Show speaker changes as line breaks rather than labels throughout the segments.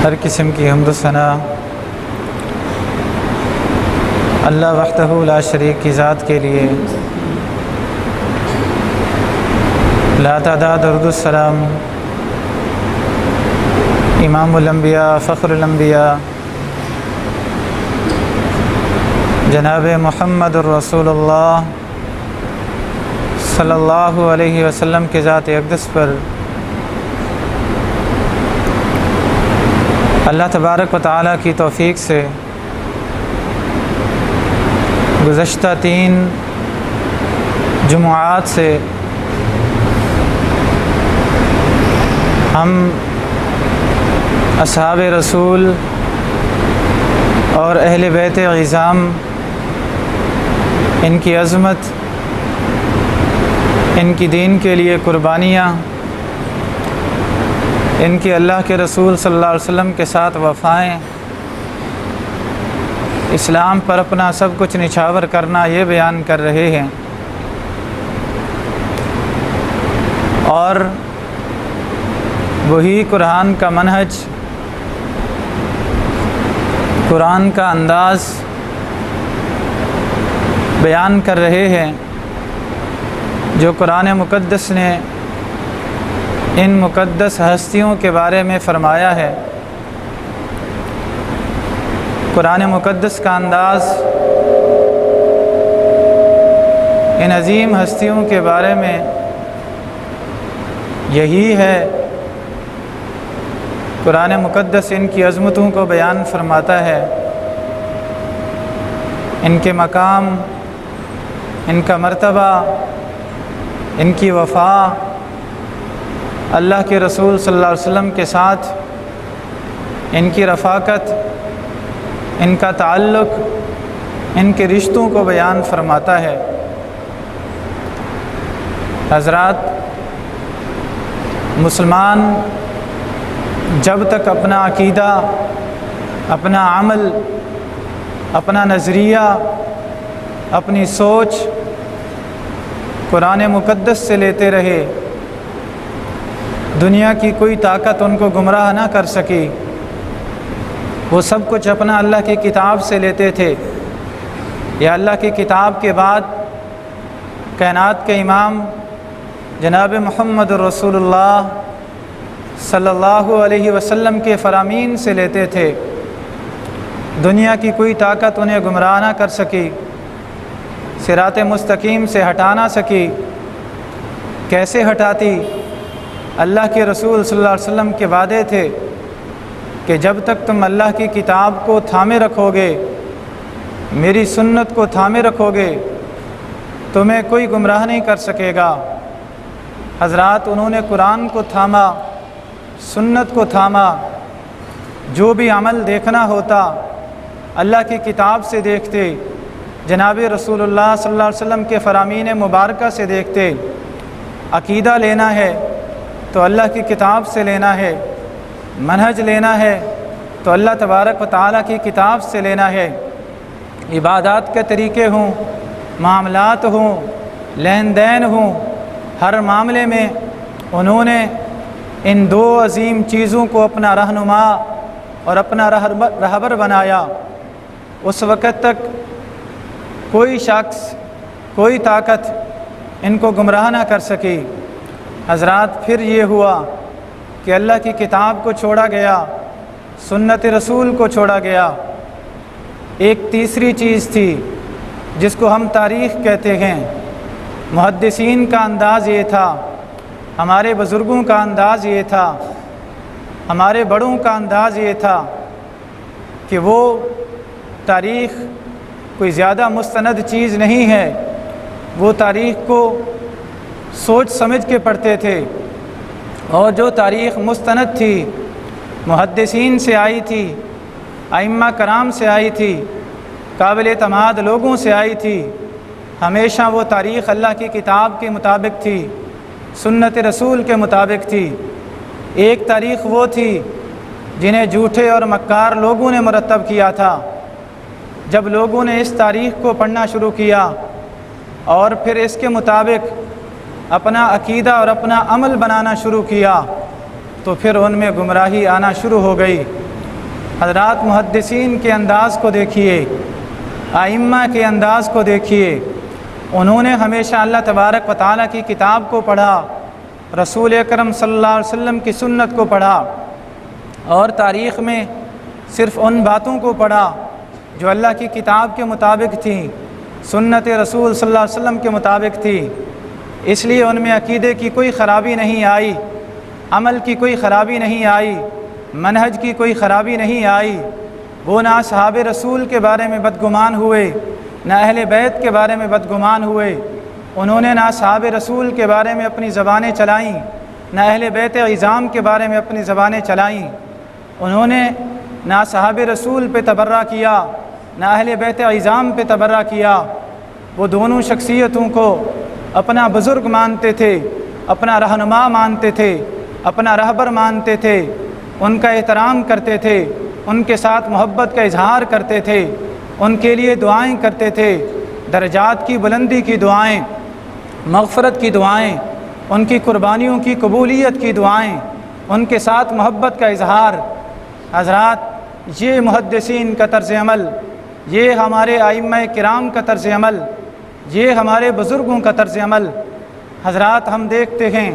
ہر قسم کی حمد و ثنا اللہ وحدہ لا شریک کی ذات کے لیے، لا تعداد درود السلام امام الانبیاء فخر الانبیاء جناب محمد الرسول اللہ صلی اللہ علیہ وسلم کے ذات اقدس پر اللہ تبارک و تعالیٰ کی توفیق سے گزشتہ 3 جمعات سے ہم اصحاب رسول اور اہل بیت عظام، ان کی عظمت، ان کی دین کے لیے قربانیاں، ان کی اللہ کے رسول صلی اللہ علیہ وسلم کے ساتھ وفائیں، اسلام پر اپنا سب کچھ نچھاور کرنا، یہ بیان کر رہے ہیں۔ اور وہی قرآن کا منہج، قرآن کا انداز بیان کر رہے ہیں جو قرآن مقدس نے ان مقدس ہستیوں کے بارے میں فرمایا ہے۔ قرآن مقدس کا انداز ان عظیم ہستیوں کے بارے میں یہی ہے۔ قرآن مقدس ان کی عظمتوں کو بیان فرماتا ہے، ان کے مقام، ان کا مرتبہ، ان کی وفا، اللہ کے رسول صلی اللہ علیہ وسلم کے ساتھ ان کی رفاقت، ان کا تعلق، ان کے رشتوں کو بیان فرماتا ہے۔ حضرات، مسلمان جب تک اپنا عقیدہ، اپنا عمل، اپنا نظریہ، اپنی سوچ قرآن مقدس سے لیتے رہے، دنیا کی کوئی طاقت ان کو گمراہ نہ کر سکی۔ وہ سب کچھ اپنا اللہ کی کتاب سے لیتے تھے۔ یا اللہ کی کتاب کے بعد کائنات کے امام جناب محمد رسول اللہ صلی اللہ علیہ وسلم کے فرامین سے لیتے تھے۔ دنیا کی کوئی طاقت انہیں گمراہ نہ کر سکی، صراط مستقیم سے ہٹا نہ سکی۔ کیسے ہٹاتی؟ اللہ کے رسول صلی اللہ علیہ وسلم کے وعدے تھے کہ جب تک تم اللہ کی کتاب کو تھامے رکھو گے، میری سنت کو تھامے رکھو گے، تمہیں کوئی گمراہ نہیں کر سکے گا۔ حضرات، انہوں نے قرآن کو تھاما، سنت کو تھاما۔ جو بھی عمل دیکھنا ہوتا اللہ کی کتاب سے دیکھتے، جناب رسول اللہ صلی اللہ علیہ وسلم کے فرامین مبارکہ سے دیکھتے۔ عقیدہ لینا ہے تو اللہ کی کتاب سے لینا ہے، منہج لینا ہے تو اللہ تبارک و تعالیٰ کی کتاب سے لینا ہے۔ عبادات کے طریقے ہوں، معاملات ہوں، لین دین ہوں، ہر معاملے میں انہوں نے ان 2 عظیم چیزوں کو اپنا رہنما اور اپنا رہبر بنایا۔ اس وقت تک کوئی شخص، کوئی طاقت ان کو گمراہ نہ کر سکی۔ حضرات، پھر یہ ہوا کہ اللہ کی کتاب کو چھوڑا گیا، سنت رسول کو چھوڑا گیا۔ ایک تیسری چیز تھی جس کو ہم تاریخ کہتے ہیں۔ محدثین کا انداز یہ تھا، ہمارے بزرگوں کا انداز یہ تھا، ہمارے بڑوں کا انداز یہ تھا کہ وہ تاریخ کوئی زیادہ مستند چیز نہیں ہے، وہ تاریخ کو سوچ سمجھ کے پڑھتے تھے، اور جو تاریخ مستند تھی محدثین سے آئی تھی، ائمہ کرام سے آئی تھی، قابل اعتماد لوگوں سے آئی تھی، ہمیشہ وہ تاریخ اللہ کی کتاب کے مطابق تھی، سنت رسول کے مطابق تھی۔ ایک تاریخ وہ تھی جنہیں جھوٹے اور مکار لوگوں نے مرتب کیا تھا۔ جب لوگوں نے اس تاریخ کو پڑھنا شروع کیا اور پھر اس کے مطابق اپنا عقیدہ اور اپنا عمل بنانا شروع کیا تو پھر ان میں گمراہی آنا شروع ہو گئی۔ حضرات محدثین کے انداز کو دیکھیے، ائمہ کے انداز کو دیکھیے، انہوں نے ہمیشہ اللہ تبارک و تعالیٰ کی کتاب کو پڑھا، رسول اکرم صلی اللہ علیہ وسلم کی سنت کو پڑھا، اور تاریخ میں صرف ان باتوں کو پڑھا جو اللہ کی کتاب کے مطابق تھیں، سنت رسول صلی اللہ علیہ وسلم کے مطابق تھی۔ اس لیے ان میں عقیدے کی کوئی خرابی نہیں آئی، عمل کی کوئی خرابی نہیں آئی، منہج کی کوئی خرابی نہیں آئی۔ وہ نہ اصحاب رسول کے بارے میں بدگمان ہوئے، نہ اہل بیت کے بارے میں بدگمان ہوئے۔ انہوں نے نہ اصحاب رسول کے بارے میں اپنی زبانیں چلائیں، نہ اہل بیت عظام کے بارے میں اپنی زبانیں چلائیں۔ انہوں نے نہ اصحاب رسول پہ تبرہ کیا، نہ اہل بیت عظام پہ تبرہ کیا۔ وہ دونوں شخصیتوں کو اپنا بزرگ مانتے تھے، اپنا رہنما مانتے تھے، اپنا رہبر مانتے تھے، ان کا احترام کرتے تھے، ان کے ساتھ محبت کا اظہار کرتے تھے، ان کے لیے دعائیں کرتے تھے، درجات کی بلندی کی دعائیں، مغفرت کی دعائیں، ان کی قربانیوں کی قبولیت کی دعائیں، ان کے ساتھ محبت کا اظہار۔ حضرات یہ محدثین کا طرز عمل، یہ ہمارے ائمہ کرام کا طرز عمل، یہ ہمارے بزرگوں کا طرز عمل۔ حضرات ہم دیکھتے ہیں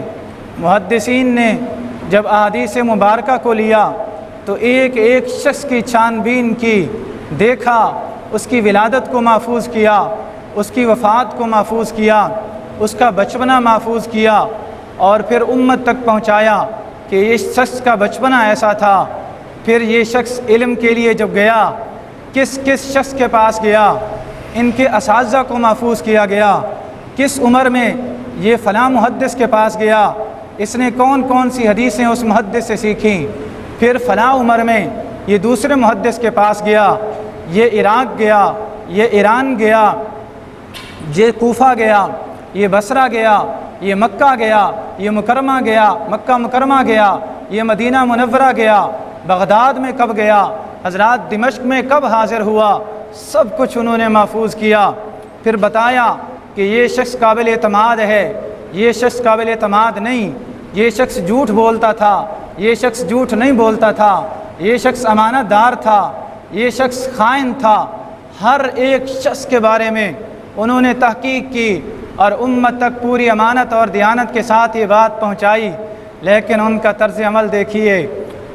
محدثین نے جب احادیث مبارکہ کو لیا تو ایک ایک شخص کی چھان بین کی، دیکھا، اس کی ولادت کو محفوظ کیا، اس کی وفات کو محفوظ کیا، اس کا بچپنا محفوظ کیا، اور پھر امت تک پہنچایا کہ اس شخص کا بچپنا ایسا تھا۔ پھر یہ شخص علم کے لیے جب گیا، کس کس شخص کے پاس گیا، ان کے اساتذہ کو محفوظ کیا گیا، کس عمر میں یہ فلاں محدث کے پاس گیا، اس نے کون کون سی حدیثیں اس محدث سے سیکھیں، پھر فلاں عمر میں یہ دوسرے محدث کے پاس گیا، یہ عراق گیا، یہ ایران گیا، یہ کوفہ گیا، یہ بصرہ گیا، یہ مکہ گیا، یہ مکرمہ گیا، مکہ مکرمہ گیا، یہ مدینہ منورہ گیا، بغداد میں کب گیا، حضرات دمشق میں کب حاضر ہوا، سب کچھ انہوں نے محفوظ کیا۔ پھر بتایا کہ یہ شخص قابل اعتماد ہے، یہ شخص قابل اعتماد نہیں، یہ شخص جھوٹ بولتا تھا، یہ شخص جھوٹ نہیں بولتا تھا، یہ شخص امانت دار تھا، یہ شخص خائن تھا۔ ہر ایک شخص کے بارے میں انہوں نے تحقیق کی اور امت تک پوری امانت اور دیانت کے ساتھ یہ بات پہنچائی۔ لیکن ان کا طرز عمل دیکھیے،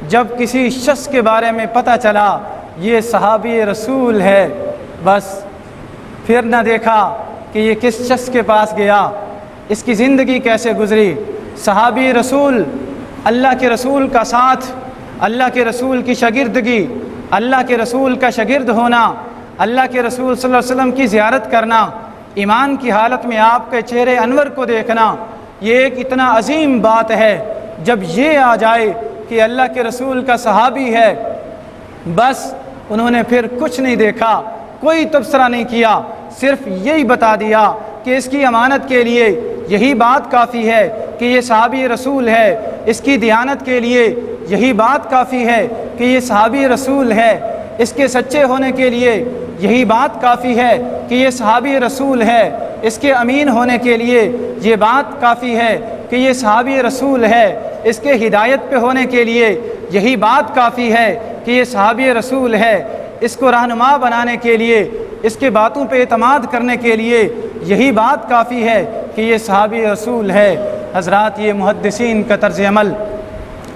جب کسی شخص کے بارے میں پتہ چلا یہ صحابی رسول ہے، بس پھر نہ دیکھا کہ یہ کس شخص کے پاس گیا، اس کی زندگی کیسے گزری۔ صحابی رسول، اللہ کے رسول کا ساتھ، اللہ کے رسول کی شاگردگی، اللہ کے رسول کا شاگرد ہونا، اللہ کے رسول صلی اللہ علیہ وسلم کی زیارت کرنا، ایمان کی حالت میں آپ کے چہرے انور کو دیکھنا، یہ ایک اتنا عظیم بات ہے۔ جب یہ آ جائے کہ اللہ کے رسول کا صحابی ہے، بس انہوں نے پھر کچھ نہیں دیکھا، کوئی تبصرہ نہیں کیا، صرف یہی بتا دیا کہ اس کی امانت کے لیے یہی بات کافی ہے کہ یہ صحابی رسول ہے، اس کی دیانت کے لیے یہی بات کافی ہے کہ یہ صحابی رسول ہے، اس کے سچے ہونے کے لیے یہی بات کافی ہے کہ یہ صحابی رسول ہے، اس کے امین ہونے کے لیے یہ بات کافی ہے کہ یہ صحابی رسول ہے، اس کے ہدایت پہ ہونے کے لیے یہی بات کافی ہے کہ یہ صحابی رسول ہے، اس کو رہنما بنانے کے لیے، اس کے باتوں پہ اعتماد کرنے کے لیے یہی بات کافی ہے کہ یہ صحابی رسول ہے۔ حضرات یہ محدثین کا طرز عمل،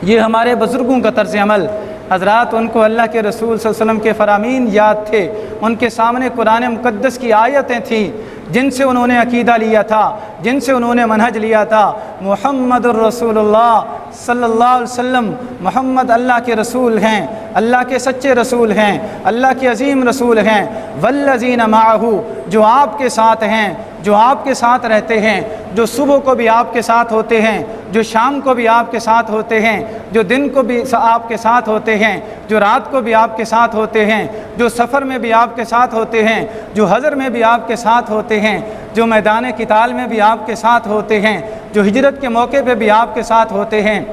یہ ہمارے بزرگوں کا طرز عمل۔ حضرات ان کو اللہ کے رسول صلی اللہ علیہ وسلم کے فرامین یاد تھے، ان کے سامنے قرآن مقدس کی آیتیں تھیں جن سے انہوں نے عقیدہ لیا تھا، جن سے انہوں نے منہج لیا تھا۔ محمد الرسول اللہ صلی اللہ علیہ وسلم، محمد اللہ کے رسول ہیں، اللہ کے سچے رسول ہیں، اللہ کے عظیم رسول ہیں۔ والذین معہ، جو آپ کے ساتھ ہیں، جو آپ کے ساتھ رہتے ہیں، جو صبح کو بھی آپ کے ساتھ ہوتے ہیں، جو شام کو بھی آپ کے ساتھ ہوتے ہیں، جو دن کو بھی آپ کے ساتھ ہوتے ہیں، جو رات کو بھی آپ کے ساتھ ہوتے ہیں، جو سفر میں بھی آپ کے ساتھ ہوتے ہیں، جو حضر میں بھی آپ کے ساتھ ہوتے ہیں، جو میدان قتال میں بھی آپ کے ساتھ ہوتے ہیں، جو ہجرت کے موقع پہ بھی آپ کے ساتھ ہوتے ہیں۔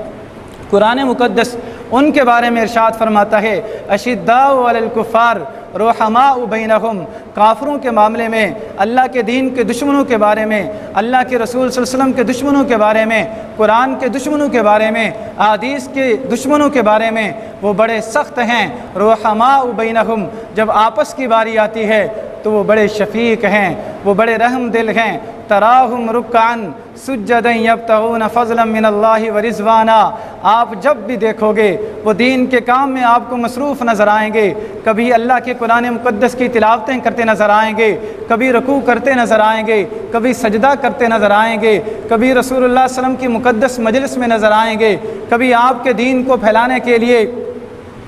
قرآن مقدس ان کے بارے میں ارشاد فرماتا ہے، اشداء علی الکفار رحماء بینہم، کافروں کے معاملے میں، اللہ کے دین کے دشمنوں کے بارے میں، اللہ کے رسول صلی اللہ علیہ وسلم کے دشمنوں کے بارے میں، قرآن کے دشمنوں کے بارے میں، احادیث کے دشمنوں کے بارے میں وہ بڑے سخت ہیں۔ رحماء بینہم، جب آپس کی باری آتی ہے تو وہ بڑے شفیق ہیں، وہ بڑے رحم دل ہیں۔ تراہم رکعا سجدا یبتغون فضلا من اللہ ورضوانا، آپ جب بھی دیکھو گے وہ دین کے کام میں آپ کو مصروف نظر آئیں گے، کبھی اللہ کے قرآن مقدس کی تلاوتیں کرتے نظر آئیں گے، کبھی رکوع کرتے نظر آئیں گے، کبھی سجدہ کرتے نظر آئیں گے، کبھی رسول اللہ صلی اللہ علیہ وسلم کی مقدس مجلس میں نظر آئیں گے، کبھی آپ کے دین کو پھیلانے کے لیے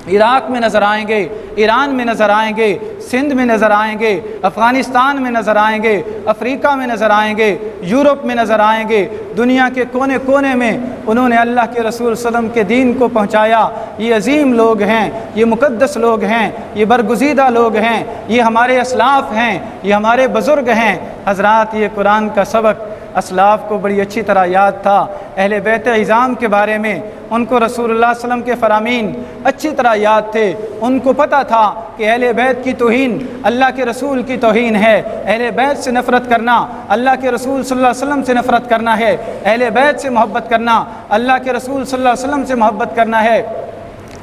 عراق میں نظر آئیں گے، ایران میں نظر آئیں گے، سندھ میں نظر آئیں گے، افغانستان میں نظر آئیں گے، افریقہ میں نظر آئیں گے، یورپ میں نظر آئیں گے، دنیا کے کونے کونے میں انہوں نے اللہ کے رسول صلی اللہ علیہ وسلم کے دین کو پہنچایا۔ یہ عظیم لوگ ہیں، یہ مقدس لوگ ہیں، یہ برگزیدہ لوگ ہیں، یہ ہمارے اسلاف ہیں، یہ ہمارے بزرگ ہیں۔ حضرات، یہ قرآن کا سبق اسلاف کو بڑی اچھی طرح یاد تھا۔ اہل بیت عظام کے بارے میں ان کو رسول اللہ صلی اللہ علیہ وسلم کے فرامین اچھی طرح یاد تھے۔ ان کو پتہ تھا کہ اہل بیت کی توہین اللہ کے رسول کی توہین ہے، اہل بیت سے نفرت کرنا اللہ کے رسول صلی اللہ علیہ وسلم سے نفرت کرنا ہے، اہل بیت سے محبت کرنا اللہ کے رسول صلی اللہ علیہ وسلم سے محبت کرنا ہے،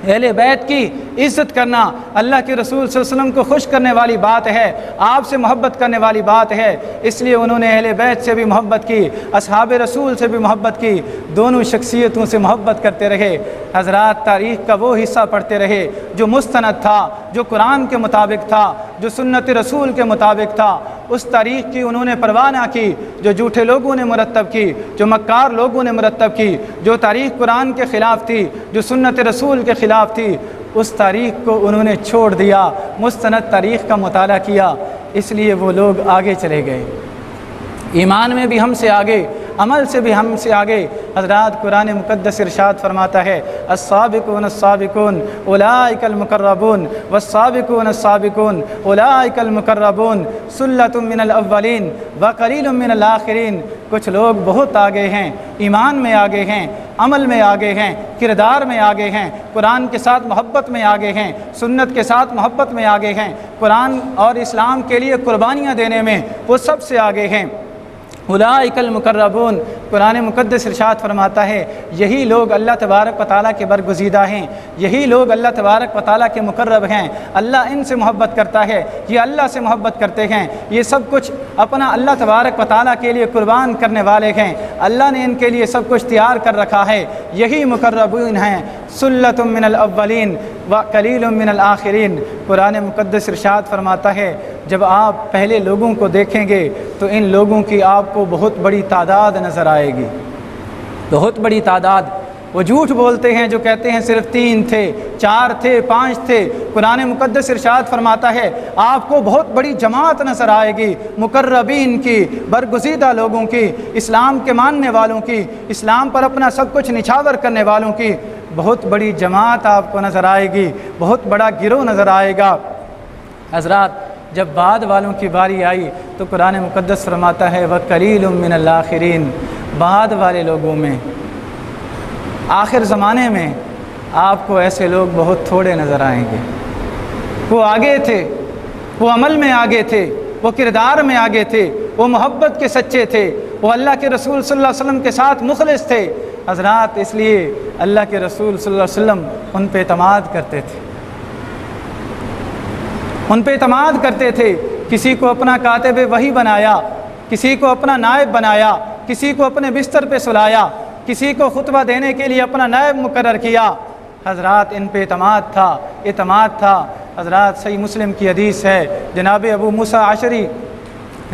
اہل بیت کی عزت کرنا اللہ کے رسول صلی اللہ علیہ وسلم کو خوش کرنے والی بات ہے، آپ سے محبت کرنے والی بات ہے۔ اس لیے انہوں نے اہل بیت سے بھی محبت کی، اصحاب رسول سے بھی محبت کی، دونوں شخصیتوں سے محبت کرتے رہے۔ حضرات، تاریخ کا وہ حصہ پڑھتے رہے جو مستند تھا، جو قرآن کے مطابق تھا، جو سنت رسول کے مطابق تھا۔ اس تاریخ کی انہوں نے پرواہ نہ کی جو جھوٹے لوگوں نے مرتب کی، جو مکار لوگوں نے مرتب کی، جو تاریخ قرآن کے خلاف تھی، جو سنت رسول کے خلاف تھی۔ اس تاریخ کو انہوں نے چھوڑ دیا، مستند تاریخ کا مطالعہ کیا، اس لیے وہ لوگ آگے چلے گئے، ایمان میں بھی ہم سے آگے، عمل سے بھی ہم سے آگے۔ حضرات، قرآن مقدس ارشاد فرماتا ہے السابقون السابقون اولئک المقربون والسابقون السابقون اولئک المقربون ثلۃ من الاولین وقلیل من الآخرین۔ کچھ لوگ بہت آگے ہیں، ایمان میں آگے ہیں، عمل میں آگے ہیں، کردار میں آگے ہیں، قرآن کے ساتھ محبت میں آگے ہیں، سنت کے ساتھ محبت میں آگے ہیں، قرآن اور اسلام کے لیے قربانیاں دینے میں وہ سب سے آگے ہیں۔ اولئک المقربون، قرآن مقدس ارشاد فرماتا ہے یہی لوگ اللہ تبارک و تعالیٰ کے برگزیدہ ہیں، یہی لوگ اللہ تبارک و تعالیٰ کے مقرب ہیں، اللہ ان سے محبت کرتا ہے، یہ اللہ سے محبت کرتے ہیں، یہ سب کچھ اپنا اللہ تبارک و تعالیٰ کے لیے قربان کرنے والے ہیں، اللہ نے ان کے لیے سب کچھ تیار کر رکھا ہے، یہی مقربون ہیں۔ ثلۃ من الاولین وقلیل من الآخرین، قرآن مقدس ارشاد فرماتا ہے جب آپ پہلے لوگوں کو دیکھیں گے تو ان لوگوں کی آپ کو بہت بڑی تعداد نظر آئے گی، بہت بڑی تعداد۔ وہ جھوٹ بولتے ہیں جو کہتے ہیں صرف 3 تھے، 4 تھے، 5 تھے۔ قرآن مقدس ارشاد فرماتا ہے آپ کو بہت بڑی جماعت نظر آئے گی، مقربین کی، برگزیدہ لوگوں کی، اسلام کے ماننے والوں کی، اسلام پر اپنا سب کچھ نچھاور کرنے والوں کی بہت بڑی جماعت آپ کو نظر آئے گی، بہت بڑا گروہ نظر آئے گا۔ حضرات، جب بعد والوں کی باری آئی تو قرآن مقدس فرماتا ہے وَقَلِيلٌ مِّنَ الْآخِرِينَ، بعد والے لوگوں میں، آخر زمانے میں آپ کو ایسے لوگ بہت تھوڑے نظر آئیں گے۔ وہ آگے تھے، وہ عمل میں آگے تھے، وہ کردار میں آگے تھے، وہ محبت کے سچے تھے، وہ اللہ کے رسول صلی اللہ علیہ وسلم کے ساتھ مخلص تھے۔ حضرات، اس لیے اللہ کے رسول صلی اللہ علیہ وسلم ان پہ اعتماد کرتے تھے، ان پہ اعتماد کرتے تھے۔ کسی کو اپنا کاتب وحی بنایا، کسی کو اپنا نائب بنایا، کسی کو اپنے بستر پہ سلایا، کسی کو خطبہ دینے کے لیے اپنا نائب مقرر کیا۔ حضرات، ان پہ اعتماد تھا، اعتماد تھا۔ حضرات، صحیح مسلم کی حدیث ہے، جناب ابو موسیٰ عشری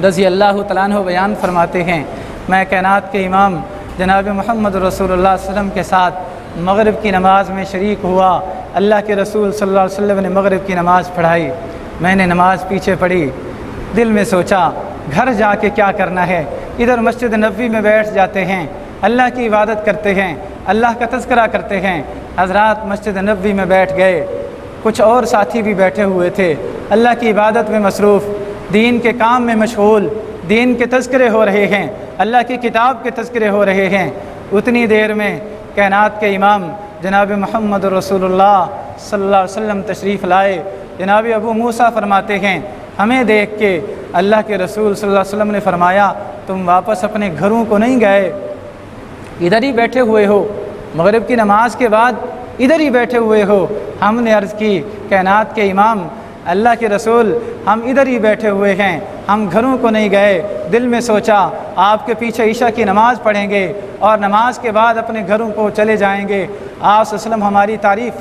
رضی اللہ تعالیٰ عنہ بیان فرماتے ہیں میں کائنات کے امام جناب محمد رسول اللہ صلی اللہ علیہ وسلم کے ساتھ مغرب کی نماز میں شریک ہوا۔ اللہ کے رسول صلی اللہ علیہ وسلم نے مغرب کی نماز پڑھائی، میں نے نماز پیچھے پڑھی، دل میں سوچا گھر جا کے کیا کرنا ہے۔ ادھر مسجد نبوی میں بیٹھ جاتے ہیں، اللہ کی عبادت کرتے ہیں، اللہ کا تذکرہ کرتے ہیں۔ حضرات، مسجد نبوی میں بیٹھ گئے، کچھ اور ساتھی بھی بیٹھے ہوئے تھے، اللہ کی عبادت میں مصروف، دین کے کام میں مشغول، دین کے تذکرے ہو رہے ہیں، اللہ کی کتاب کے تذکرے ہو رہے ہیں۔ اتنی دیر میں کائنات کے امام جناب محمد رسول اللہ صلی اللہ علیہ وسلم تشریف لائے۔ جناب ابو موسیٰ فرماتے ہیں ہمیں دیکھ کے اللہ کے رسول صلی اللہ علیہ وسلم نے فرمایا تم واپس اپنے گھروں کو نہیں گئے، ادھر ہی بیٹھے ہوئے ہو، مغرب کی نماز کے بعد ادھر ہی بیٹھے ہوئے ہو؟ ہم نے عرض کی کائنات کے امام اللہ کے رسول ہم ادھر ہی بیٹھے ہوئے ہیں، ہم گھروں کو نہیں گئے۔ دل میں سوچا آپ کے پیچھے عشاء کی نماز پڑھیں گے اور نماز کے بعد اپنے گھروں کو چلے جائیں گے۔ آپ صلی اللہ علیہ وسلم ہماری تعریف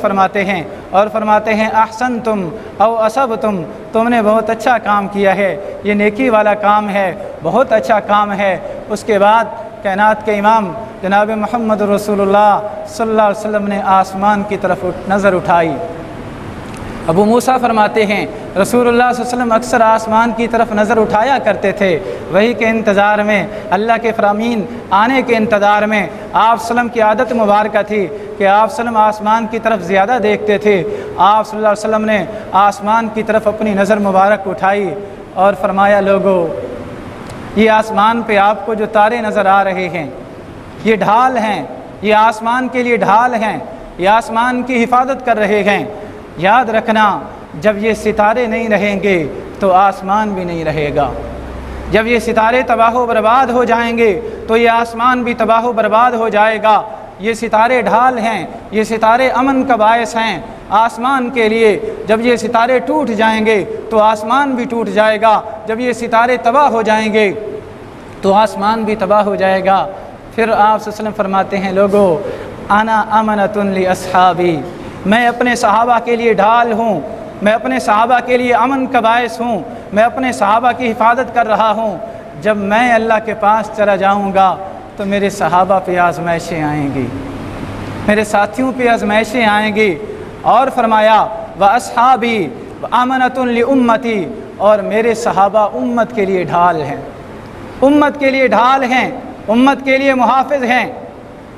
فرماتے ہیں اور فرماتے ہیں احسنتم او اصبتم، تم نے بہت اچھا کام کیا ہے، یہ نیکی والا کام ہے، بہت اچھا کام ہے۔ اس کے بعد کائنات کے امام جناب محمد رسول اللہ صلی اللہ علیہ وسلم نے آسمان کی طرف نظر اٹھائی۔ ابو موسیٰ فرماتے ہیں رسول اللہ صلی اللہ علیہ وسلم اکثر آسمان کی طرف نظر اٹھایا کرتے تھے، وہی کے انتظار میں، اللہ کے فرامین آنے کے انتظار میں۔ آپ صلی اللہ علیہ وسلم کی عادت مبارکہ تھی کہ آپ صلی اللہ علیہ وسلم آسمان کی طرف زیادہ دیکھتے تھے۔ آپ صلی اللہ علیہ وسلم نے آسمان کی طرف اپنی نظر مبارک اٹھائی اور فرمایا لوگو یہ آسمان پہ آپ کو جو تارے نظر آ رہے ہیں یہ ڈھال ہیں، یہ آسمان کے لیے ڈھال ہیں، یہ آسمان کی حفاظت کر رہے ہیں۔ یاد رکھنا جب یہ ستارے نہیں رہیں گے تو آسمان بھی نہیں رہے گا، جب یہ ستارے تباہ و برباد ہو جائیں گے تو یہ آسمان بھی تباہ و برباد ہو جائے گا۔ یہ ستارے ڈھال ہیں، یہ ستارے امن کا باعث ہیں آسمان کے لیے۔ جب یہ ستارے ٹوٹ جائیں گے تو آسمان بھی ٹوٹ جائے گا، جب یہ ستارے تباہ ہو جائیں گے تو آسمان بھی تباہ ہو جائے گا۔ پھر آپ صلی اللہ علیہ وسلم فرماتے ہیں لوگو انا امنۃ لاصحابی، میں اپنے صحابہ کے لیے ڈھال ہوں، میں اپنے صحابہ کے لیے امن کا باعث ہوں، میں اپنے صحابہ کی حفاظت کر رہا ہوں۔ جب میں اللہ کے پاس چلا جاؤں گا تو میرے صحابہ پہ آزمائشیں آئیں گی، میرے ساتھیوں پہ آزمائشیں آئیں گی۔ اور فرمایا وَأَصْحَابِي وَآمَنَةٌ لِأُمَّتِي، اور میرے صحابہ امت کے لیے ڈھال ہیں، امت کے لیے ڈھال ہیں، امت کے لیے محافظ ہیں۔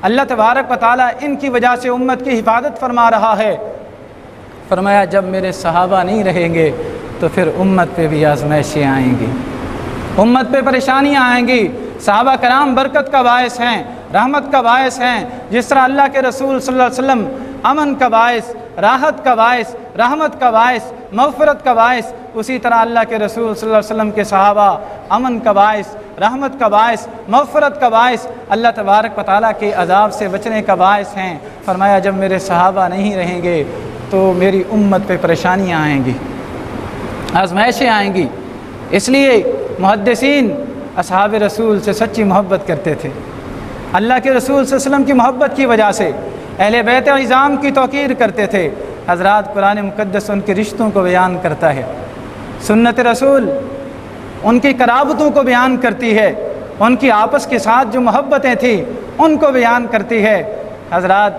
اللہ تبارک و تعالیٰ ان کی وجہ سے امت کی حفاظت فرما رہا ہے۔ فرمایا جب میرے صحابہ نہیں رہیں گے تو پھر امت پہ بھی آزمائشیں آئیں گی، امت پہ پریشانیاں آئیں گی۔ صحابہ کرام برکت کا باعث ہیں، رحمت کا باعث ہیں، جس طرح اللہ کے رسول صلی اللہ علیہ وسلم امن کا باعث، راحت کا باعث، رحمت کا باعث، مغفرت کا باعث، اسی طرح اللہ کے رسول صلی اللہ علیہ وسلم کے صحابہ امن کا باعث، رحمت کا باعث، مغفرت کا باعث، اللہ تبارک و تعالیٰ کے عذاب سے بچنے کا باعث ہیں۔ فرمایا جب میرے صحابہ نہیں رہیں گے تو میری امت پہ پریشانیاں آئیں گی، آزمائشیں آئیں گی۔ اس لیے محدثین اصحاب رسول سے سچی محبت کرتے تھے، اللہ کے رسول صلی اللہ علیہ وسلم کی محبت کی وجہ سے اہل بیت اعظام کی توقیر کرتے تھے۔ حضرات قرآن مقدس ان کے رشتوں کو بیان کرتا ہے، سنت رسول ان کی قرابتوں کو بیان کرتی ہے، ان کی آپس کے ساتھ جو محبتیں تھیں ان کو بیان کرتی ہے۔ حضرات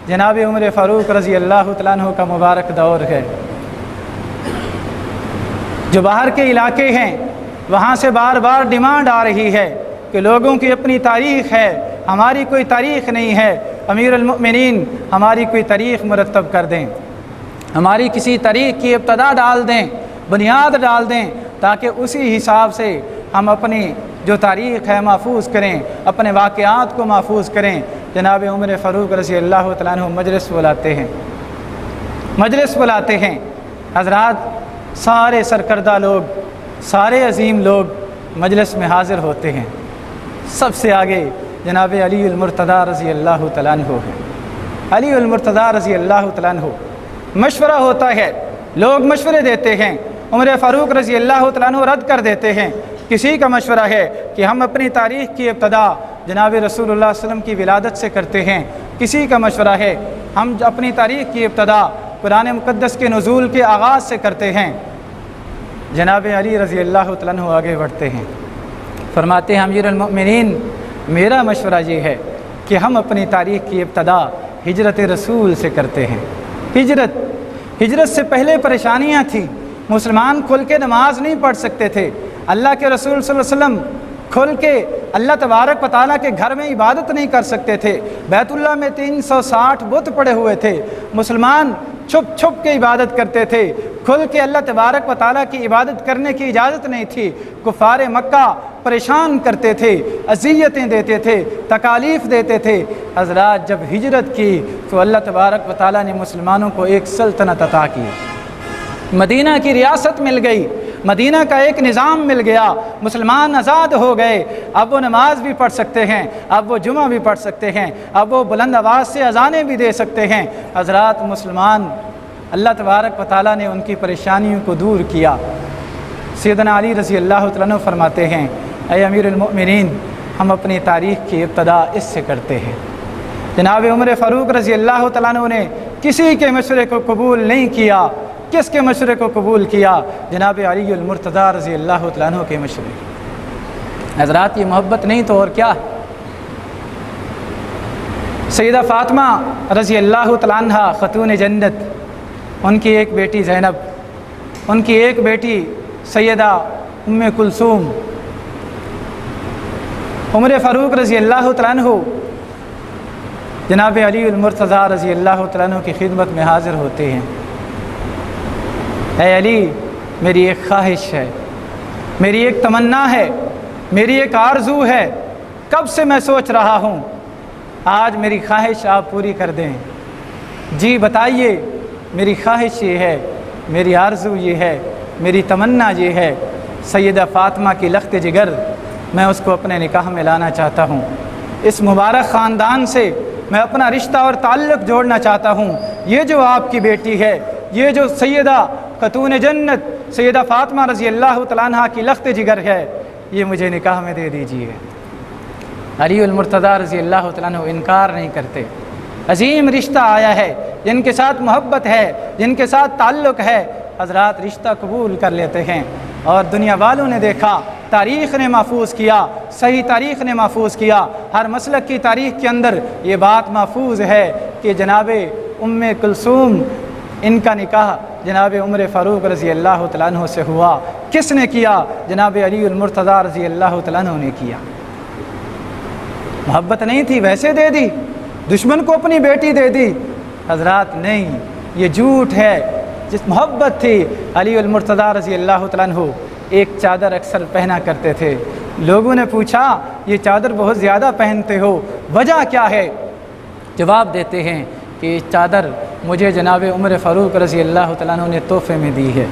جناب عمر فاروق رضی اللہ تعالیٰ عنہ کا مبارک دور ہے، جو باہر کے علاقے ہیں وہاں سے بار بار ڈیمانڈ آ رہی ہے کہ لوگوں کی اپنی تاریخ ہے، ہماری کوئی تاریخ نہیں ہے، امیر المؤمنین ہماری کوئی تاریخ مرتب کر دیں، ہماری کسی تاریخ کی ابتدا ڈال دیں، بنیاد ڈال دیں، تاکہ اسی حساب سے ہم اپنی جو تاریخ ہے محفوظ کریں، اپنے واقعات کو محفوظ کریں۔ جناب عمر فاروق رضی اللہ تعالیٰ عنہ مجلس بلاتے ہیں۔ حضرات سارے سرکردہ لوگ، سارے عظیم لوگ مجلس میں حاضر ہوتے ہیں۔ سب سے آگے جناب علی المرتضیٰ رضی اللہ تعالیٰ عنہ ہے، علی المرتضیٰ رضی اللہ تعالیٰ عنہ۔ مشورہ ہوتا ہے، لوگ مشورے دیتے ہیں، عمر فاروق رضی اللہ تعالیٰ عنہ رد کر دیتے ہیں۔ کسی کا مشورہ ہے کہ ہم اپنی تاریخ کی ابتدا جناب رسول اللہ صلی اللہ علیہ وسلم کی ولادت سے کرتے ہیں، کسی کا مشورہ ہے ہم اپنی تاریخ کی ابتدا قرآن مقدس کے نزول کے آغاز سے کرتے ہیں۔ جناب علی رضی اللہ تعالیٰ عنہ آگے بڑھتے ہیں، فرماتے ہیں امیر المؤمنین میرا مشورہ یہ ہے کہ ہم اپنی تاریخ کی ابتدا ہجرت رسول سے کرتے ہیں۔ ہجرت سے پہلے پریشانیاں تھیں، مسلمان کھل کے نماز نہیں پڑھ سکتے تھے، اللہ کے رسول صلی اللہ علیہ وسلم کھل کے اللہ تبارک و تعالیٰ کے گھر میں عبادت نہیں کر سکتے تھے، بیت اللہ میں 360 بت پڑے ہوئے تھے، مسلمان چھپ چھپ کے عبادت کرتے تھے، کھل کے اللہ تبارک و تعالیٰ کی عبادت کرنے کی اجازت نہیں تھی۔ کفار مکہ پریشان کرتے تھے، اذیتیں دیتے تھے، تکالیف دیتے تھے۔ حضرات جب ہجرت کی تو اللہ تبارک و تعالیٰ نے مسلمانوں کو ایک سلطنت عطا کی، مدینہ کی ریاست مل گئی، مدینہ کا ایک نظام مل گیا، مسلمان آزاد ہو گئے۔ اب وہ نماز بھی پڑھ سکتے ہیں، اب وہ جمعہ بھی پڑھ سکتے ہیں، اب وہ بلند آواز سے اذانیں بھی دے سکتے ہیں۔ حضرات مسلمان، اللہ تبارک و تعالیٰ نے ان کی پریشانیوں کو دور کیا۔ سیدنا علی رضی اللہ تعالیٰ عنہ فرماتے ہیں، اے امیر المؤمنین، ہم اپنی تاریخ کی ابتدا اس سے کرتے ہیں۔ جناب عمر فاروق رضی اللہ تعالیٰ عنہ نے کسی کے مشورے کو قبول نہیں کیا۔ کس کے مشورے کو قبول کیا؟ جناب علی المرتضیٰ رضی اللہ تعالیٰ عنہ کے مشورے۔ حضرات یہ محبت نہیں تو اور کیا؟ سیدہ فاطمہ رضی اللہ تعالیٰ عنہ خاتون جنت، ان کی ایک بیٹی زینب، ان کی ایک بیٹی سیدہ ام کلثوم، عمر فاروق رضی اللہ تعالیٰ عنہ جناب علی المرتضیٰ رضی اللہ تعالیٰ عنہ کی خدمت میں حاضر ہوتے ہیں۔ اے علی، میری ایک خواہش ہے، میری ایک تمنا ہے، میری ایک آرزو ہے، کب سے میں سوچ رہا ہوں، آج میری خواہش آپ پوری کر دیں۔ جی بتائیے، میری خواہش یہ ہے، میری آرزو یہ ہے، میری تمنا یہ ہے، سیدہ فاطمہ کی لخت جگر میں اس کو اپنے نکاح میں لانا چاہتا ہوں، اس مبارک خاندان سے میں اپنا رشتہ اور تعلق جوڑنا چاہتا ہوں۔ یہ جو آپ کی بیٹی ہے، یہ جو سیدہ خاتون جنت سیدہ فاطمہ رضی اللہ تعالیٰ عنہ کی لخت جگر ہے، یہ مجھے نکاح میں دے دیجیے۔ علی المرتضیٰ رضی اللہ تعالیٰ عنہ انکار نہیں کرتے۔ عظیم رشتہ آیا ہے، جن کے ساتھ محبت ہے، جن کے ساتھ تعلق ہے، حضرات رشتہ قبول کر لیتے ہیں۔ اور دنیا والوں نے دیکھا، تاریخ نے محفوظ کیا، صحیح تاریخ نے محفوظ کیا، ہر مسلک کی تاریخ کے اندر یہ بات محفوظ ہے کہ جناب ام کلثوم، ان کا نکاح جناب عمر فاروق رضی اللہ تعالیٰ عنہ سے ہوا۔ کس نے کیا؟ جناب علی المرتضیٰ رضی اللہ تعالیٰ عنہ نے کیا۔ محبت نہیں تھی ویسے دے دی، دشمن کو اپنی بیٹی دے دی؟ حضرات نہیں، یہ جھوٹ ہے۔ جس محبت تھی، علی المرتضیٰ رضی اللہ تعالیٰ عنہ ایک چادر اکثر پہنا کرتے تھے۔ لوگوں نے پوچھا، یہ چادر بہت زیادہ پہنتے ہو، وجہ کیا ہے؟ جواب دیتے ہیں کہ یہ چادر مجھے جناب عمر فاروق رضی اللہ تعالیٰ عنہ نے تحفے میں دی ہے،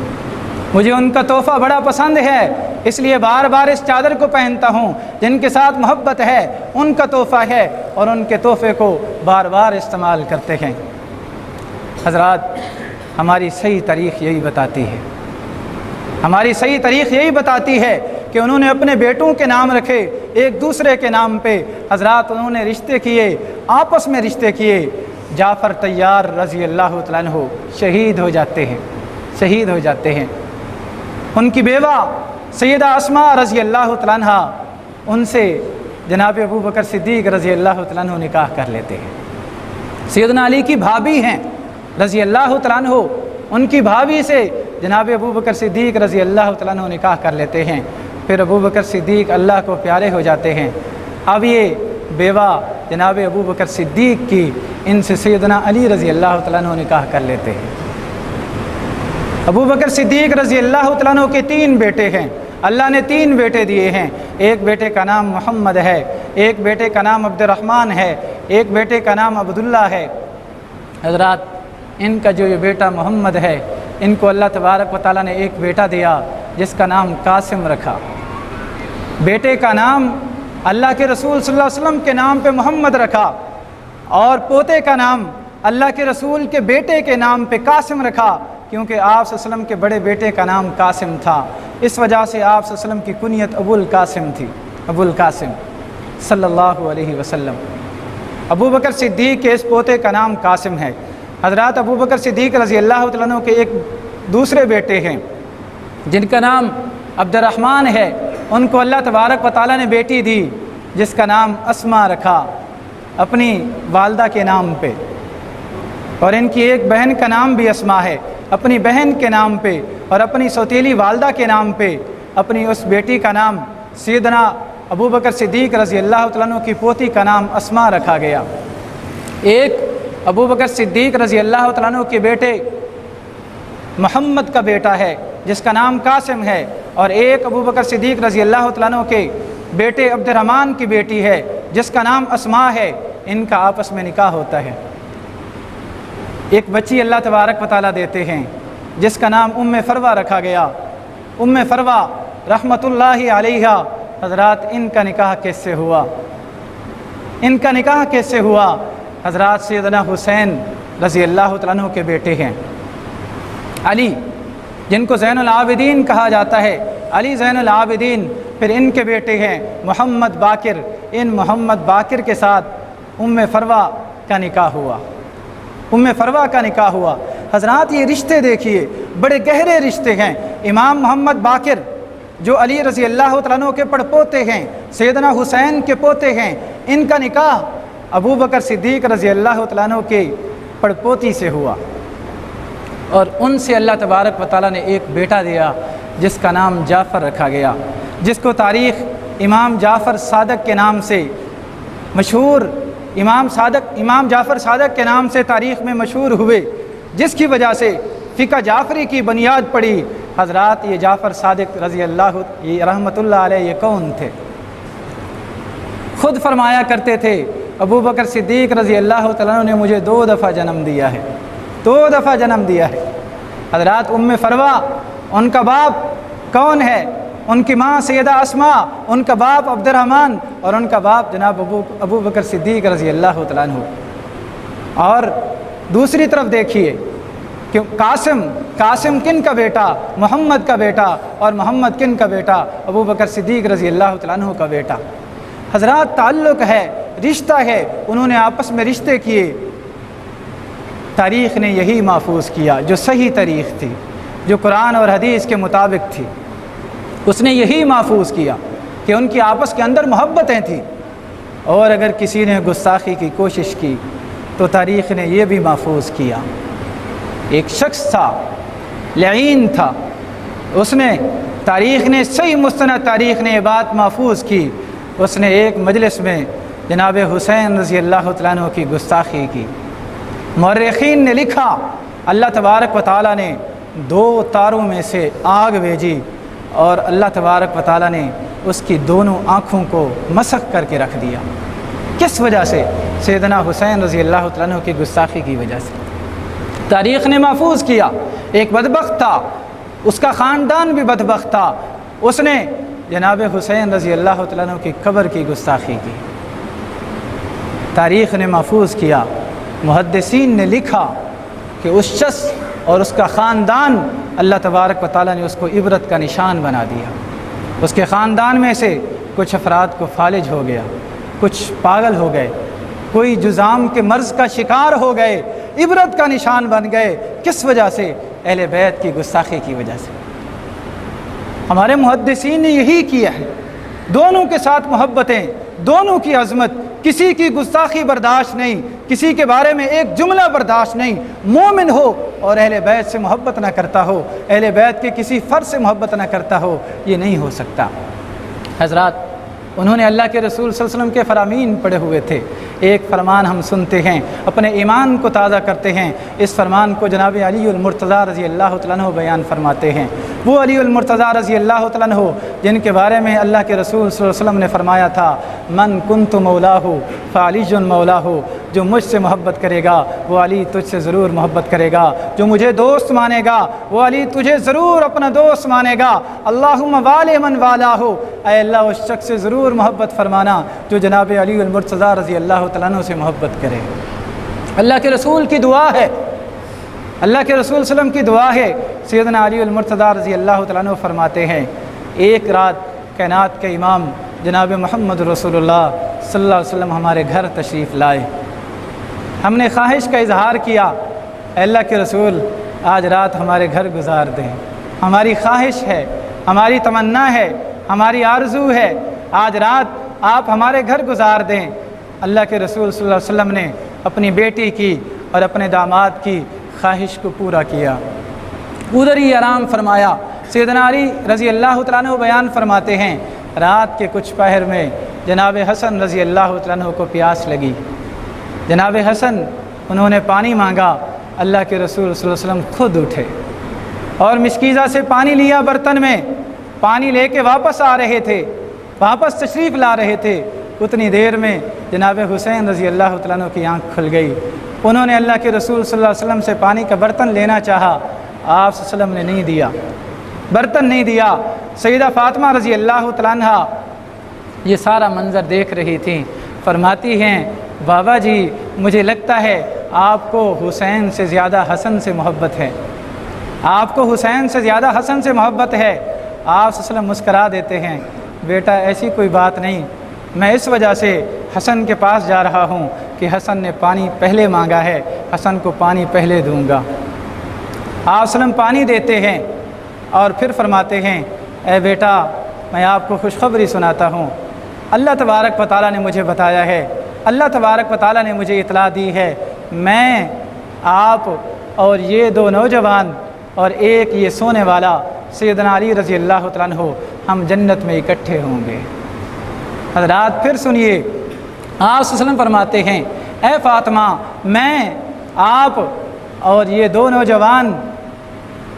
مجھے ان کا تحفہ بڑا پسند ہے، اس لیے بار بار اس چادر کو پہنتا ہوں۔ جن کے ساتھ محبت ہے ان کا تحفہ ہے، اور ان کے تحفے کو بار بار استعمال کرتے ہیں۔ حضرات ہماری صحیح تاریخ یہی بتاتی ہے، ہماری صحیح تاریخ یہی بتاتی ہے کہ انہوں نے اپنے بیٹوں کے نام رکھے ایک دوسرے کے نام پہ۔ حضرات انہوں نے رشتے کیے، آپس میں رشتے کیے۔ جعفر طیار رضی اللہ تعالیٰ عنہ شہید ہو جاتے ہیں، شہید ہو جاتے ہیں۔ ان کی بیوہ سیدہ اسماء رضی اللہ تعالیٰ عنہ، ان سے جناب ابو بکر صدیق رضی اللہ تعالیٰ عنہ نکاح کر لیتے ہیں۔ سیدنا علی کی بھابھی ہیں رضی اللہ تعالیٰ عنہ، ان کی بھابھی سے جناب ابو بکر صدیق رضی اللہ تعالیٰ عنہ نکاح کر لیتے ہیں۔ پھر ابو بکر صدیق اللہ کو پیارے ہو جاتے ہیں۔ اب یہ بیوہ جناب ابو بکر صدیق کی ان سے سیدنا علی رضی اللہ تعالیٰ عنہ نکاح کر لیتے ہیں۔ ابو بکر صدیق رضی اللہ تعالیٰ عنہ کے 3 بیٹے ہیں، اللہ نے 3 بیٹے دیے ہیں۔ ایک بیٹے کا نام محمد ہے، ایک بیٹے کا نام عبد الرحمن ہے، ایک بیٹے کا نام عبداللہ ہے۔ حضرات ان کا جو یہ بیٹا محمد ہے، ان کو اللہ تبارک و تعالیٰ نے ایک بیٹا دیا جس کا نام قاسم رکھا۔ بیٹے کا نام اللہ کے رسول صلی اللہ علیہ وسلم کے نام پہ محمد رکھا، اور پوتے کا نام اللہ کے رسول کے بیٹے کے نام پہ قاسم رکھا، کیونکہ آپ صلی اللہ علیہ وسلم کے بڑے بیٹے کا نام قاسم تھا۔ اس وجہ سے آپ صلی اللہ علیہ وسلم کی کنیت ابو القاسم تھی، ابو القاسم صلی اللہ علیہ وسلم۔ ابو بکر صدیق کے اس پوتے کا نام قاسم ہے۔ حضرات ابو بکر صدیق رضی اللہ تعالیٰ عنہ کے ایک دوسرے بیٹے ہیں جن کا نام عبد الرحمن ہے، ان کو اللہ تبارک و تعالیٰ نے بیٹی دی جس کا نام اسماء رکھا اپنی والدہ کے نام پہ، اور ان کی ایک بہن کا نام بھی اسماء ہے اپنی بہن کے نام پہ، اور اپنی سوتیلی والدہ کے نام پہ اپنی اس بیٹی کا نام سیدنا ابو بکر صدیق رضی اللہ تعالیٰ عنہ کی پوتی کا نام اسماء رکھا گیا۔ ایک ابو بکر صدیق رضی اللہ تعالیٰ عنہ کے بیٹے محمد کا بیٹا ہے جس کا نام قاسم ہے، اور ایک ابو بکر صدیق رضی اللہ تعالیٰ عنہ کے بیٹے عبد الرحمن کی بیٹی ہے جس کا نام اسماء ہے، ان کا آپس میں نکاح ہوتا ہے۔ ایک بچی اللہ تبارک و تعالیٰ دیتے ہیں جس کا نام ام فروہ رکھا گیا۔ ام فروہ رحمۃ اللہ علیہ، حضرات ان کا نکاح کیسے ہوا؟ ان کا نکاح کیسے ہوا؟ حضرات سیدنا حسین رضی اللہ تعالیٰ عنہ کے بیٹے ہیں، علی جن کو زین العابدین کہا جاتا ہے، علی زین العابدین، پھر ان کے بیٹے ہیں محمد باقر، ان محمد باقر کے ساتھ ام فروہ کا نکاح ہوا۔ ام فروہ کا نکاح ہوا۔ حضرات یہ رشتے دیکھیے، بڑے گہرے رشتے ہیں۔ امام محمد باقر جو علی رضی اللہ تعالیٰ عنہ کے پڑپوتے ہیں، سیدنا حسین کے پوتے ہیں، ان کا نکاح ابو بکر صدیق رضی اللہ تعالیٰ عنہ کے پڑپوتی سے ہوا، اور ان سے اللہ تبارک و تعالیٰ نے ایک بیٹا دیا جس کا نام جعفر رکھا گیا، جس کو تاریخ امام جعفر صادق کے نام سے مشہور، امام جعفر صادق کے نام سے تاریخ میں مشہور ہوئے، جس کی وجہ سے فقہ جعفری کی بنیاد پڑی۔ حضرات یہ جعفر صادق رضی اللہ رحمۃ اللہ علیہ یہ کون تھے؟ خود فرمایا کرتے تھے ابو بکر صدیق رضی اللہ تعالیٰ عنہ نے مجھے 2 دفعہ جنم دیا ہے، 2 دفعہ جنم دیا ہے۔ حضرات ام فروہ، ان کا باپ کون ہے؟ ان کی ماں سیدہ اسماء، ان کا باپ عبد الرحمن، اور ان کا باپ جناب ابو بکر صدیق رضی اللہ تعالیٰ عنہ۔ اور دوسری طرف دیکھیے کہ قاسم کن کا بیٹا؟ محمد کا بیٹا، اور محمد کن کا بیٹا؟ ابو بکر صدیق رضی اللہ تعالیٰ عنہ کا بیٹا۔ حضرات تعلق ہے، رشتہ ہے، انہوں نے آپس میں رشتے کیے۔ تاریخ نے یہی محفوظ کیا جو صحیح تاریخ تھی، جو قرآن اور حدیث کے مطابق تھی، اس نے یہی محفوظ کیا کہ ان کی آپس کے اندر محبتیں تھیں۔ اور اگر کسی نے گستاخی کی کوشش کی تو تاریخ نے یہ بھی محفوظ کیا۔ ایک شخص تھا، لعین تھا، اس نے تاریخ نے صحیح مستند تاریخ نے یہ بات محفوظ کی، اس نے ایک مجلس میں جناب حسین رضی اللہ تعالیٰ عنہ کی گستاخی کی۔ مورخین نے لکھا اللہ تبارک و تعالیٰ نے 2 تاروں میں سے آگ بھیجی، اور اللہ تبارک و تعالیٰ نے اس کی دونوں آنکھوں کو مسخ کر کے رکھ دیا۔ کس وجہ سے؟ سیدنا حسین رضی اللہ تعالیٰ عنہ کی گستاخی کی وجہ سے۔ تاریخ نے محفوظ کیا، ایک بدبخت تھا، اس کا خاندان بھی بدبخت تھا، اس نے جناب حسین رضی اللہ تعالیٰ عنہ کی قبر کی گستاخی کی۔ تاریخ نے محفوظ کیا، محدثین نے لکھا کہ اس شخص اور اس کا خاندان اللہ تبارک و تعالیٰ نے اس کو عبرت کا نشان بنا دیا۔ اس کے خاندان میں سے کچھ افراد کو فالج ہو گیا، کچھ پاگل ہو گئے، کوئی جذام کے مرض کا شکار ہو گئے، عبرت کا نشان بن گئے۔ کس وجہ سے؟ اہل بیت کی گستاخی کی وجہ سے۔ ہمارے محدثین نے یہی کیا ہے، دونوں کے ساتھ محبتیں، دونوں کی عظمت، کسی کی گستاخی برداشت نہیں، کسی کے بارے میں ایک جملہ برداشت نہیں۔ مومن ہو اور اہل بیت سے محبت نہ کرتا ہو، اہل بیت کے کسی فرد سے محبت نہ کرتا ہو، یہ نہیں ہو سکتا۔ حضرات انہوں نے اللہ کے رسول صلی اللہ علیہ وسلم کے فرامین پڑھے ہوئے تھے۔ ایک فرمان ہم سنتے ہیں، اپنے ایمان کو تازہ کرتے ہیں۔ اس فرمان کو جناب علی المرتضیٰ رضی اللہ تعالیٰ عنہ بیان فرماتے ہیں۔ وہ علی المرتضیٰ رضی اللہ تعالیٰ عنہ جن کے بارے میں اللہ کے رسول صلی اللہ علیہ وسلم نے فرمایا تھا، من کنت مولاہ فعلی مولاہ، جو مجھ سے محبت کرے گا وہ علی تجھ سے ضرور محبت کرے گا، جو مجھے دوست مانے گا وہ علی تجھے ضرور اپنا دوست مانے گا۔ اللہم والی من والاہ، اے اللہ اس شخص سے ضرور محبت فرمانا جو جناب علی المرتضیٰ رضی اللہ تعالیٰ عنہ سے محبت کرے۔ اللہ کے رسول کی دعا ہے، اللہ کے رسول صلی اللہ علیہ وسلم کی دعا ہے۔ سیدنا علی المرتضیٰ رضی اللہ تعالیٰ عنہ فرماتے ہیں، ایک رات کائنات کے امام جناب محمد رسول اللہ صلی اللہ علیہ وسلم ہمارے گھر تشریف لائے۔ ہم نے خواہش کا اظہار کیا، اے اللہ کے رسول آج رات ہمارے گھر گزار دیں، ہماری خواہش ہے، ہماری تمنا ہے، ہماری آرزو ہے، آج رات آپ ہمارے گھر گزار دیں۔ اللہ کے رسول صلی اللہ علیہ وسلم نے اپنی بیٹی کی اور اپنے داماد کی خواہش کو پورا کیا، ادھر ہی آرام فرمایا۔ سیدنا علی رضی اللہ تعالیٰ عنہ بیان فرماتے ہیں، رات کے کچھ پہر میں جناب حسن رضی اللہ تعالیٰ عنہ کو پیاس لگی۔ جناب حسن انہوں نے پانی مانگا، اللہ کے رسول صلی اللہ علیہ وسلم خود اٹھے، اور مشکیزہ سے پانی لیا برتن میں، پانی لے کے واپس آ رہے تھے، واپس تشریف لا رہے تھے، اتنی دیر میں جناب حسین رضی اللہ تعالیٰ عنہ کی آنکھ کھل گئی۔ انہوں نے اللہ کے رسول صلی اللہ علیہ وسلم سے پانی کا برتن لینا چاہا، آپ صلی اللہ علیہ وسلم نے نہیں دیا، برتن نہیں دیا۔ سیدہ فاطمہ رضی اللہ تعالیٰ عنہ یہ سارا منظر دیکھ رہی تھیں، فرماتی ہیں بابا جی مجھے لگتا ہے آپ کو حسین سے زیادہ حسن سے محبت ہے، آپ کو حسین سے زیادہ حسن سے محبت ہے۔ آپ صلی اللہ علیہ وسلم مسکرا دیتے ہیں، بیٹا ایسی کوئی بات نہیں، میں اس وجہ سے حسن کے پاس جا رہا ہوں کہ حسن نے پانی پہلے مانگا ہے، حسن کو پانی پہلے دوں گا۔ آپ صلی اللہ علیہ وسلم پانی دیتے ہیں اور پھر فرماتے ہیں اے بیٹا میں آپ کو خوشخبری سناتا ہوں، اللہ تبارک و تعالیٰ نے مجھے بتایا ہے، اللہ تبارک و تعالیٰ نے مجھے اطلاع دی ہے، میں آپ اور یہ دو نوجوان اور ایک یہ سونے والا سیدنا علی رضی اللہ تعالیٰ عنہ ہم جنت میں اکٹھے ہوں گے۔ حضرات پھر سنیے، آپ صلی اللہ علیہ وسلم فرماتے ہیں اے فاطمہ میں آپ اور یہ دو نوجوان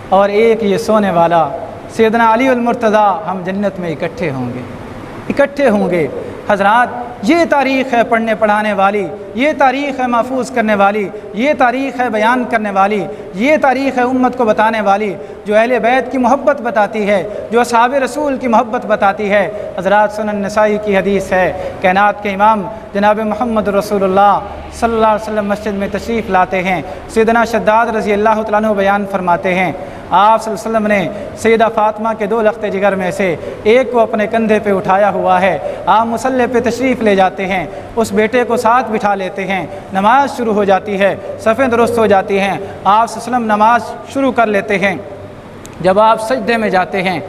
اور ایک یہ سونے والا سیدنا علی المرتضیٰ ہم جنت میں اکٹھے ہوں گے، اکٹھے ہوں گے۔ حضرات یہ تاریخ ہے پڑھنے پڑھانے والی، یہ تاریخ ہے محفوظ کرنے والی، یہ تاریخ ہے بیان کرنے والی، یہ تاریخ ہے امت کو بتانے والی، جو اہل بیت کی محبت بتاتی ہے، جو اصحاب رسول کی محبت بتاتی ہے۔ حضرات سنن نسائی کی حدیث ہے، کائنات کے امام جناب محمد رسول اللہ صلی اللہ علیہ وسلم مسجد میں تشریف لاتے ہیں، سیدنا شداد رضی اللہ تعالیٰ عنہ بیان فرماتے ہیں آپ صلی اللہ علیہ وسلم نے سیدہ فاطمہ کے دو لخت جگر میں سے ایک کو اپنے کندھے پہ اٹھایا ہوا ہے، آپ مصلی پہ تشریف لے جاتے ہیں، اس بیٹے کو ساتھ بٹھا لیتے ہیں، نماز شروع ہو جاتی ہے، صفیں درست ہو جاتی ہیں، آپ صلی اللہ علیہ وسلم نماز شروع کر لیتے ہیں۔ جب آپ سجدے میں جاتے ہیں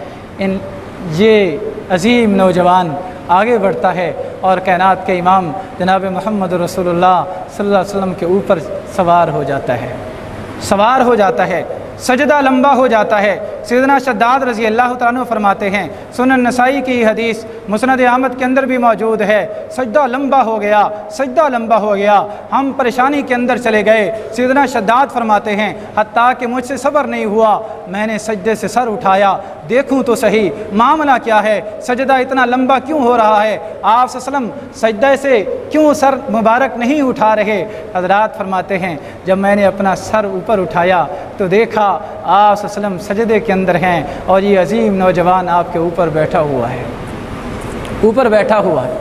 یہ عظیم نوجوان آگے بڑھتا ہے اور کائنات کے امام جناب محمد رسول اللہ صلی اللہ علیہ وسلم کے اوپر سوار ہو جاتا ہے، سوار ہو جاتا ہے، سجدہ لمبا ہو جاتا ہے۔ سیدنا شداد رضی اللہ تعالیٰ عنہ فرماتے ہیں، سنن نسائی کی حدیث مسند احمد کے اندر بھی موجود ہے، سجدہ لمبا ہو گیا، سجدہ لمبا ہو گیا، ہم پریشانی کے اندر چلے گئے۔ سیدنا شداد فرماتے ہیں حتیٰ کہ مجھ سے صبر نہیں ہوا، میں نے سجدے سے سر اٹھایا، دیکھوں تو صحیح معاملہ کیا ہے، سجدہ اتنا لمبا کیوں ہو رہا ہے، آپ صلی اللہ علیہ وسلم سجدے سے کیوں سر مبارک نہیں اٹھا رہے۔ حضرات فرماتے ہیں جب میں نے اپنا سر اوپر اٹھایا تو دیکھا آپ صلی اللہ علیہ وسلم سجدے کے اندر ہیں اور یہ عظیم نوجوان آپ کے اوپر بیٹھا ہوا ہے، اوپر بیٹھا ہوا ہے۔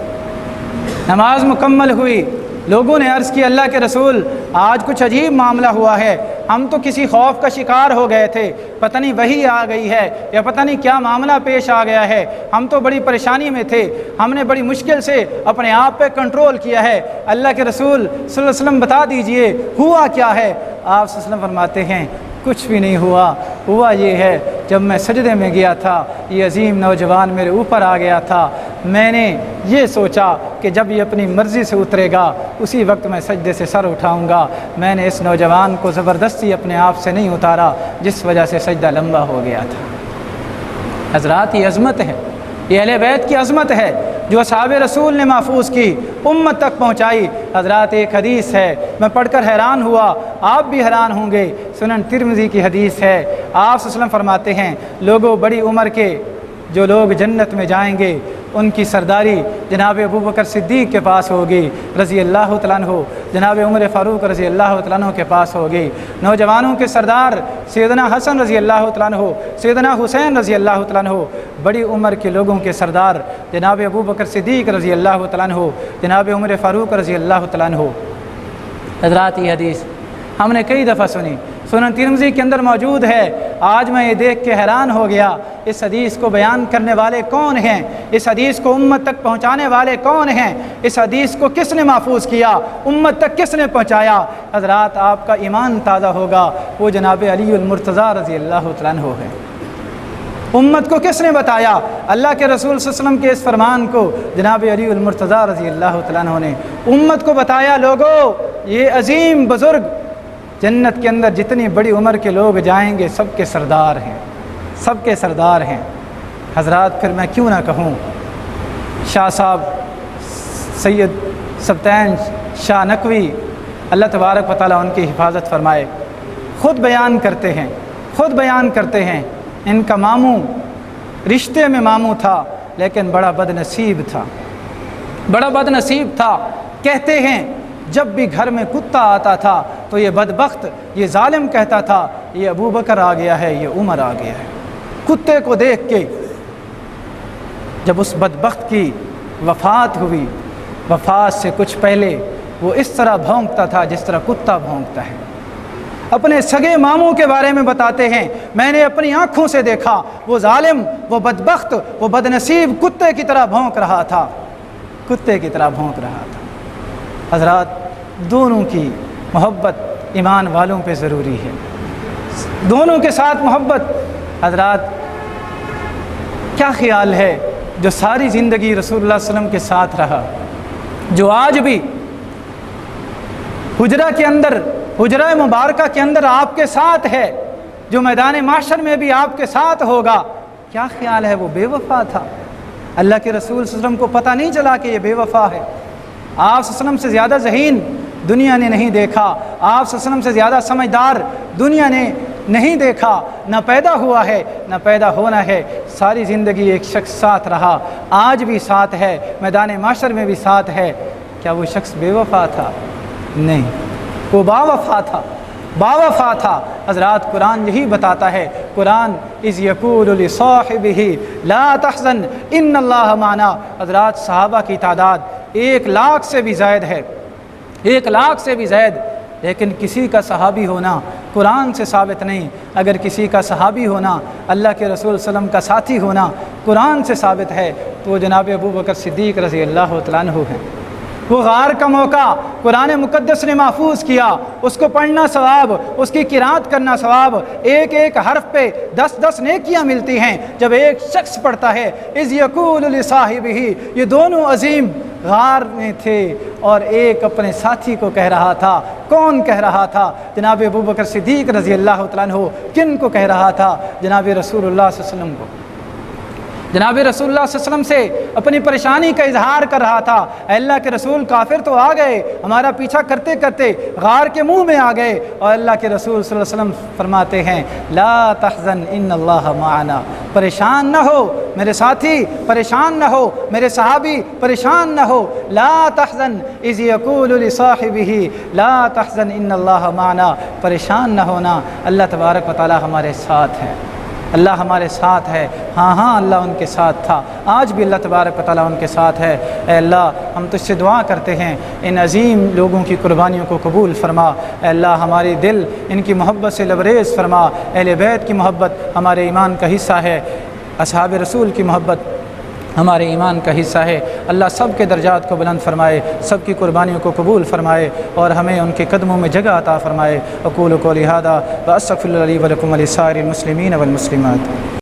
نماز مکمل ہوئی، لوگوں نے عرض کی اللہ کے رسول آج کچھ عجیب معاملہ ہوا ہے، ہم تو کسی خوف کا شکار ہو گئے تھے، پتہ نہیں وحی آ گئی ہے یا پتہ نہیں کیا معاملہ پیش آ گیا ہے، ہم تو بڑی پریشانی میں تھے، ہم نے بڑی مشکل سے اپنے آپ پہ کنٹرول کیا ہے، اللہ کے رسول صلی اللہ علیہ وسلم بتا دیجئے ہوا کیا ہے۔ آپ صلی اللہ علیہ وسلم فرماتے ہیں کچھ بھی نہیں ہوا، ہوا یہ ہے جب میں سجدے میں گیا تھا یہ عظیم نوجوان میرے اوپر آ گیا تھا، میں نے یہ سوچا کہ جب یہ اپنی مرضی سے اترے گا اسی وقت میں سجدے سے سر اٹھاؤں گا، میں نے اس نوجوان کو زبردستی اپنے آپ سے نہیں اتارا جس وجہ سے سجدہ لمبا ہو گیا تھا۔ حضرات یہ عظمت ہے، یہ اہل بیت کی عظمت ہے جو اصحاب رسول نے محفوظ کی، امت تک پہنچائی۔ حضرات ایک حدیث ہے میں پڑھ کر حیران ہوا، آپ بھی حیران ہوں گے، سنن ترمذی کی حدیث ہے، آپ صلی اللہ علیہ وسلم فرماتے ہیں لوگوں بڑی عمر کے جو لوگ جنت میں جائیں گے ان کی سرداری جناب ابوبکر صدیق کے پاس ہوگی رضی اللہ تعالیٰ عنہ، جناب عمر فاروق رضی اللہ تعالیٰ عنہ کے پاس ہوگی، نوجوانوں کے سردار سیدنا حسن رضی اللہ تعالیٰ عنہ، سیدنا حسین رضی اللہ تعالیٰ عنہ، بڑی عمر کے لوگوں کے سردار جناب ابوبکر صدیق رضی اللہ تعالیٰ عنہ، جناب عمر فاروق رضی اللہ تعالیٰ عنہ۔ حضرات یہ حدیث ہم نے کئی دفعہ سنی، سنن ترمذی کے اندر موجود ہے، آج میں یہ دیکھ کے حیران ہو گیا اس حدیث کو بیان کرنے والے کون ہیں، اس حدیث کو امت تک پہنچانے والے کون ہیں، اس حدیث کو کس نے محفوظ کیا، امت تک کس نے پہنچایا۔ حضرات آپ کا ایمان تازہ ہوگا، وہ جناب علی المرتضیٰ رضی اللہ تعالیٰ عنہ ہے۔ امت کو کس نے بتایا؟ اللہ کے رسول صلی اللہ علیہ وسلم کے اس فرمان کو جناب علی المرتضیٰ رضی اللہ تعالیٰ عنہ نے امت کو بتایا، لوگوں یہ عظیم بزرگ جنت کے اندر جتنی بڑی عمر کے لوگ جائیں گے سب کے سردار ہیں، سب کے سردار ہیں۔ حضرات پھر میں کیوں نہ کہوں، شاہ صاحب سید سبطین شاہ نقوی اللہ تبارک و تعالیٰ ان کی حفاظت فرمائے، خود بیان کرتے ہیں، خود بیان کرتے ہیں ان کا ماموں رشتے میں ماموں تھا لیکن بڑا بد نصیب تھا، بڑا بد نصیب تھا۔ کہتے ہیں جب بھی گھر میں کتا آتا تھا تو یہ بدبخت، یہ ظالم کہتا تھا یہ ابو بکر آ گیا ہے، یہ عمر آ گیا ہے۔ کتے کو دیکھ کے جب اس بدبخت کی وفات ہوئی، وفات سے کچھ پہلے وہ اس طرح بھونکتا تھا جس طرح کتا بھونکتا ہے۔ اپنے سگے ماموں کے بارے میں بتاتے ہیں میں نے اپنی آنکھوں سے دیکھا وہ ظالم، وہ بدبخت، وہ بد نصیب کتے کی طرح بھونک رہا تھا، کتے کی طرح بھونک رہا تھا۔ حضرات دونوں کی محبت ایمان والوں پہ ضروری ہے، دونوں کے ساتھ محبت۔ حضرات کیا خیال ہے جو ساری زندگی رسول اللہ صلی اللہ علیہ وسلم کے ساتھ رہا، جو آج بھی حجرہ کے اندر، حجرہ مبارکہ کے اندر آپ کے ساتھ ہے، جو میدان محشر میں بھی آپ کے ساتھ ہوگا، کیا خیال ہے وہ بے وفا تھا؟ اللہ کے رسول صلی اللہ علیہ وسلم کو پتہ نہیں چلا کہ یہ بے وفا ہے؟ آپ صلی اللہ علیہ وسلم سے زیادہ ذہین دنیا نے نہیں دیکھا، آپ صلی اللہ علیہ وسلم سے زیادہ سمجھدار دنیا نے نہیں دیکھا، نہ پیدا ہوا ہے نہ پیدا ہونا ہے۔ ساری زندگی ایک شخص ساتھ رہا، آج بھی ساتھ ہے، میدان محشر میں بھی ساتھ ہے۔ کیا وہ شخص بے وفا تھا؟ نہیں، وہ با وفا تھا، با وفا تھا۔ حضرات قرآن یہی بتاتا ہے، قرآن اذ یقول لصاحبہ لا تحزن ان اللہ معنا۔ حضرات صحابہ کی تعداد 1,00,000 سے بھی زائد ہے، 1,00,000 سے بھی زائد، لیکن کسی کا صحابی ہونا قرآن سے ثابت نہیں۔ اگر کسی کا صحابی ہونا، اللہ کے رسول صلی اللہ علیہ وسلم کا ساتھی ہونا قرآن سے ثابت ہے تو وہ جناب ابو بکر صدیق رضی اللہ تعالیٰ عنہ ہیں۔ وہ غار کا موقع قرآن مقدس نے محفوظ کیا، اس کو پڑھنا ثواب، اس کی قرات کرنا ثواب، ایک ایک حرف پہ 10 نیکیاں ملتی ہیں جب ایک شخص پڑھتا ہے۔ اذ یقول لصاحبہ، یہ دونوں عظیم غار میں تھے اور ایک اپنے ساتھی کو کہہ رہا تھا۔ کون کہہ رہا تھا؟ جناب ابو بکر صدیق رضی اللہ تعالیٰ عنہ۔ کن کو کہہ رہا تھا؟ جناب رسول اللہ صلی اللہ علیہ وسلم کو۔ جناب رسول اللہ صلی اللہ علیہ وسلم سے اپنی پریشانی کا اظہار کر رہا تھا، اے اللہ کے رسول کافر تو آ گئے، ہمارا پیچھا کرتے کرتے غار کے منہ میں آ گئے، اور اللہ کے رسول صلی اللہ علیہ وسلم فرماتے ہیں لا تحزن ان اللہ معنا، پریشان نہ ہو میرے ساتھی، پریشان نہ ہو میرے صحابی، پریشان نہ ہو۔ لا تحزن اذ یقول لصاحبہ لا تحزن ان اللہ معنا، پریشان نہ ہونا، اللہ تبارک و تعالی ہمارے ساتھ ہے، اللہ ہمارے ساتھ ہے۔ ہاں اللہ ان کے ساتھ تھا، آج بھی اللہ تبارک و تعالیٰ ان کے ساتھ ہے۔ اے اللہ ہم تجھ سے دعا کرتے ہیں ان عظیم لوگوں کی قربانیوں کو قبول فرما۔ اے اللہ ہماری دل ان کی محبت سے لبریز فرما۔ اہل بیت کی محبت ہمارے ایمان کا حصہ ہے، اصحاب رسول کی محبت ہمارے ایمان کا حصہ ہے۔ اللہ سب کے درجات کو بلند فرمائے، سب کی قربانیوں کو قبول فرمائے اور ہمیں ان کے قدموں میں جگہ عطا فرمائے۔ اقول قولی ھذا واستغفر اللہ لی ولکم ولسائر المسلمین والمسلمات۔